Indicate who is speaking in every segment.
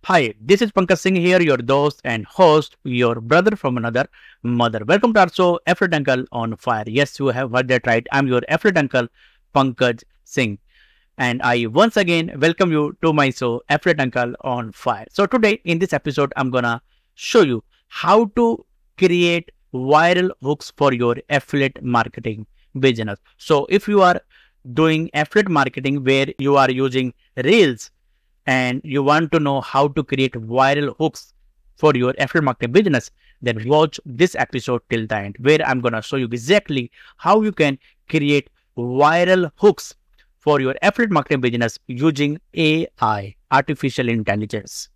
Speaker 1: Hi, this is Pankaj Singh here, your host and host, your brother from another mother. Welcome to our show, Affiliate Uncle on Fire. Yes, you have heard that right. I'm your Affiliate Uncle, Pankaj Singh. And I once again welcome you to my show, Affiliate Uncle on Fire. So today in this episode, I'm gonna show you how to create viral hooks for your affiliate marketing business. So if you are doing affiliate marketing where you are using Reels, and you want to know how to create viral hooks for your affiliate marketing business, then watch this episode till the end, where I'm going to show you exactly how you can create viral hooks for your affiliate marketing business using AI, artificial intelligence.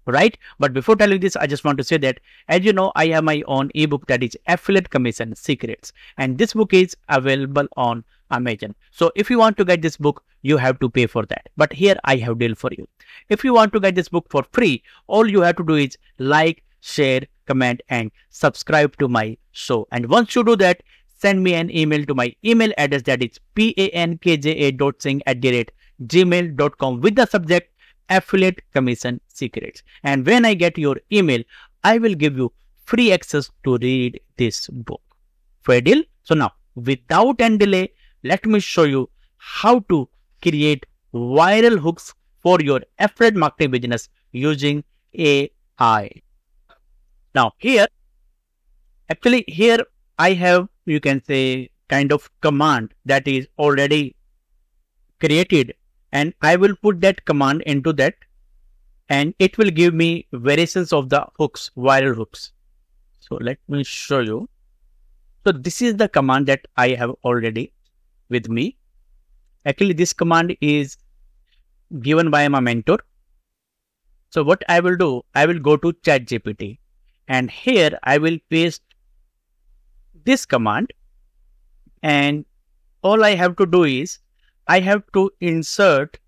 Speaker 1: Right? But before telling this, I just want to say that, as you know, I have my own ebook that is Affiliate Commission Secrets. And this book is available on Amazon. So if you want to get this book, you have to pay for that. But here I have deal for you. If you want to get this book for free, all you have to do is like, share, comment, and subscribe to my show. And once you do that, send me an email to my email address, that is pankja.singh@gmail.com with the subject Affiliate Commission Secrets. And when I get your email, I will give you free access to read this book. Fair deal? So now, without any delay, let me show you how to create viral hooks for your affiliate marketing business using AI. Now here I have, you can say, kind of command that is already created, and I will put that command into that, and it will give me variations of the hooks, viral hooks. So let me show you. So this is the command that I have already with me. Actually, this command is given by my mentor. So what I will do, I will go to ChatGPT, and here I will paste this command, and all I have to do is I have to insert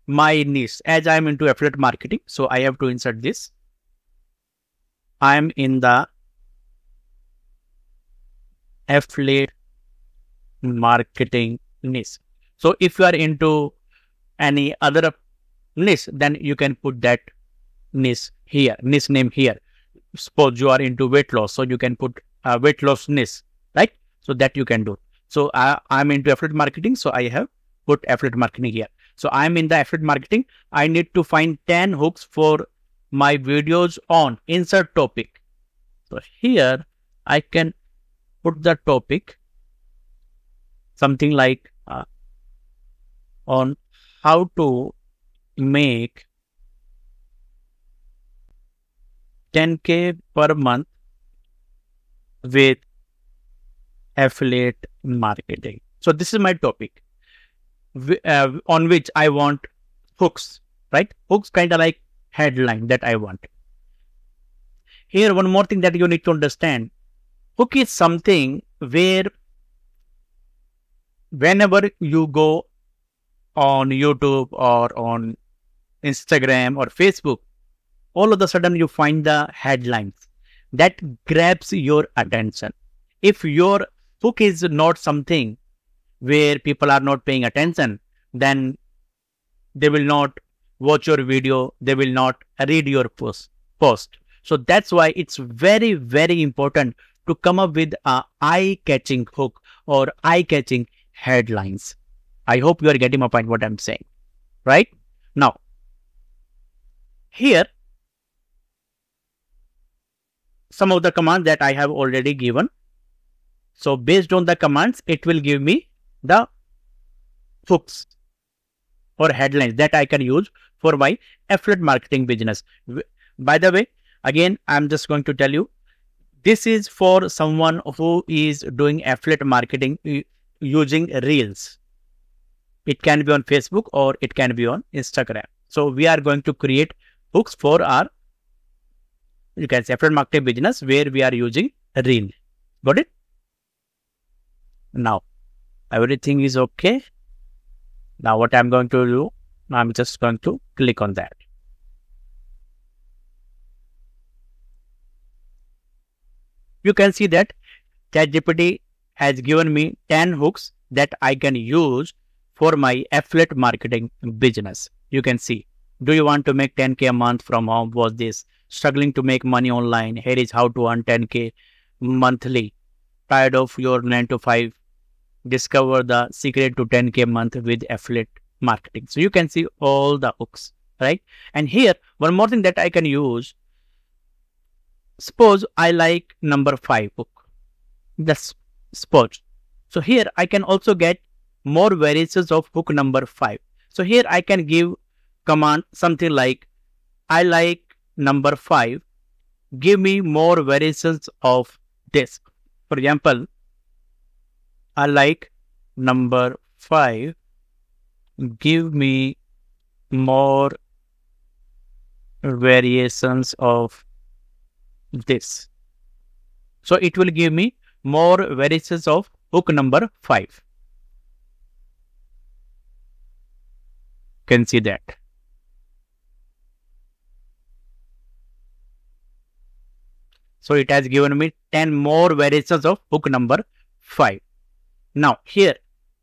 Speaker 1: my niche, as I am into affiliate marketing. So I have to insert this. I am in the affiliate marketing niche. So if you are into any other niche, then you can put that niche here, niche name here. Suppose you are into weight loss, so you can put a weight loss niche, right? So that you can do. So I'm into affiliate marketing, so I have put affiliate marketing here. So I'm in the affiliate marketing. I need to find 10 hooks for my videos on insert topic. So here I can put the topic something like on how to make 10K per month with affiliate marketing. So this is my topic on which I want hooks, right? Hooks kind of like headline that I want. Here, one more thing that you need to understand. Hook is something where whenever you go on YouTube or on Instagram or Facebook, all of a sudden you find the headlines that grabs your attention. If your hook is not something where people are not paying attention, then they will not watch your video, they will not read your post. So that's why it's very, very important to come up with a eye-catching hook or eye-catching headlines. I hope you are getting my point what I'm saying, right? Now, here, some of the commands that I have already given. So based on the commands, it will give me the hooks or headlines that I can use for my affiliate marketing business. By the way, again, I'm just going to tell you, this is for someone who is doing affiliate marketing using Reels. It can be on Facebook or it can be on Instagram. So we are going to create hooks for our, you can say, affiliate marketing business where we are using Reel. Got it? Now, everything is okay. Now what I'm going to do, I'm just going to click on that. You can see that ChatGPT has given me 10 hooks that I can use for my affiliate marketing business. You can see Do you want to make 10K a month from home? Was this struggling to make money online? Here is how to earn 10K monthly. Tired of your 9 to 5? Discover the secret to 10K a month with affiliate marketing. So you can see all the hooks, right? And here, one more thing that I can use. Suppose I like number 5 hook. That's suppose. So here I can also get more variations of hook number 5. So here I can give command something like, I like number 5, give me more variations of this. For example, I like number 5, give me more variations of this. So it will give me more variations of hook number 5. Can see that. So it has given me 10 more variations of hook number 5. Now here,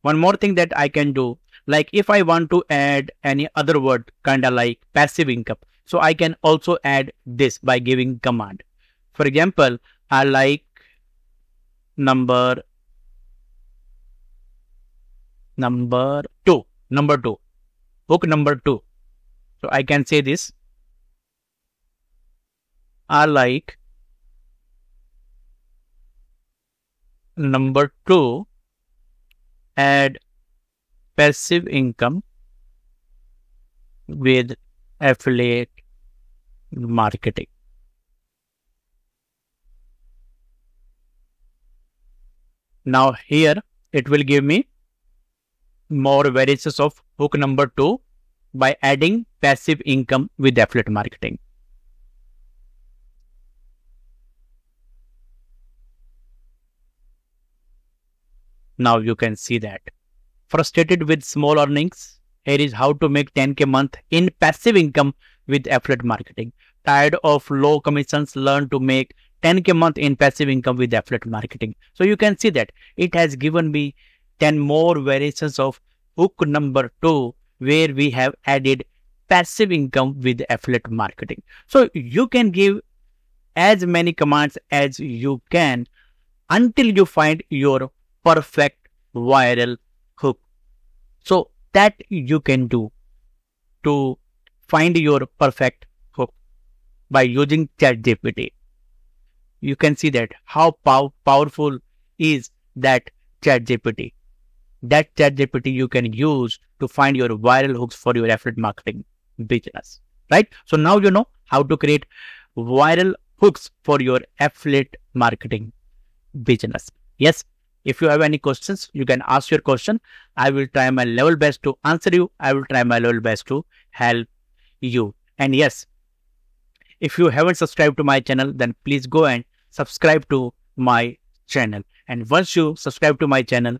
Speaker 1: one more thing that I can do, like if I want to add any other word, kind of like passive income. So I can also add this by giving command. For example, I like number 2, hook number 2. So I can say this, I like number 2, add passive income with affiliate marketing. Now here it will give me more variations of hook number 2 by adding passive income with affiliate marketing. Now you can see that. Frustrated with small earnings? Here is how to make 10K a month in passive income with affiliate marketing. Tired of low commissions? Learn to make 10K a month in passive income with affiliate marketing. So you can see that it has given me 10 more variations of hook number 2 where we have added passive income with affiliate marketing. So you can give as many commands as you can until you find your perfect viral hook. So that you can do to find your perfect hook by using ChatGPT. You can see that how powerful is that ChatGPT. That ChatGPT you can use to find your viral hooks for your affiliate marketing business, right? So now you know how to create viral hooks for your affiliate marketing business. Yes. If you have any questions, you can ask your question. I will try my level best to answer you. I will try my level best to help you. And yes, if you haven't subscribed to my channel, then please go and subscribe to my channel. And once you subscribe to my channel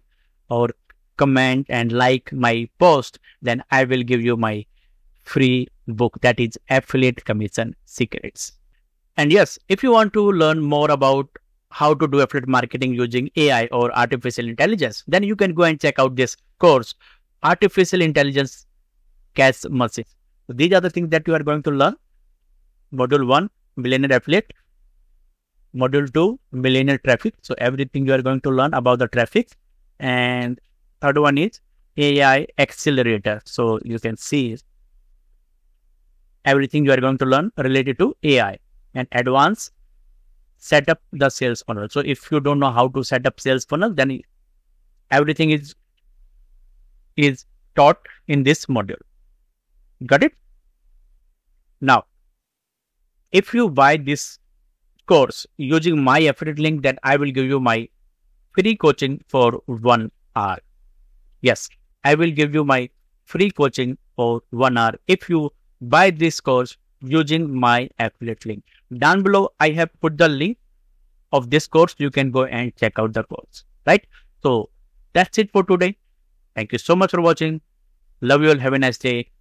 Speaker 1: or comment and like my post, then I will give you my free book, that is Affiliate Commission Secrets. And yes, if you want to learn more about how to do affiliate marketing using AI or artificial intelligence, then you can go and check out this course, Artificial Intelligence Cash Machine. So these are the things that you are going to learn. Module 1, Millionaire Affiliate. Module 2, Millionaire Traffic. So everything you are going to learn about the traffic. And third one is AI Accelerator. So you can see everything you are going to learn related to AI. And advanced set up the sales funnel. So if you don't know how to set up sales funnel, then everything is taught in this module. Got it? Now, if you buy this course using my affiliate link, then I will give you my free coaching for 1 hour. Yes, I will give you my free coaching for 1 hour if you buy this course using my affiliate link. Down below, I have put the link of this course. You can go and check out the course, right? So that's it for today. Thank you so much for watching. Love you all. Have a nice day.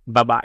Speaker 1: Bye-bye.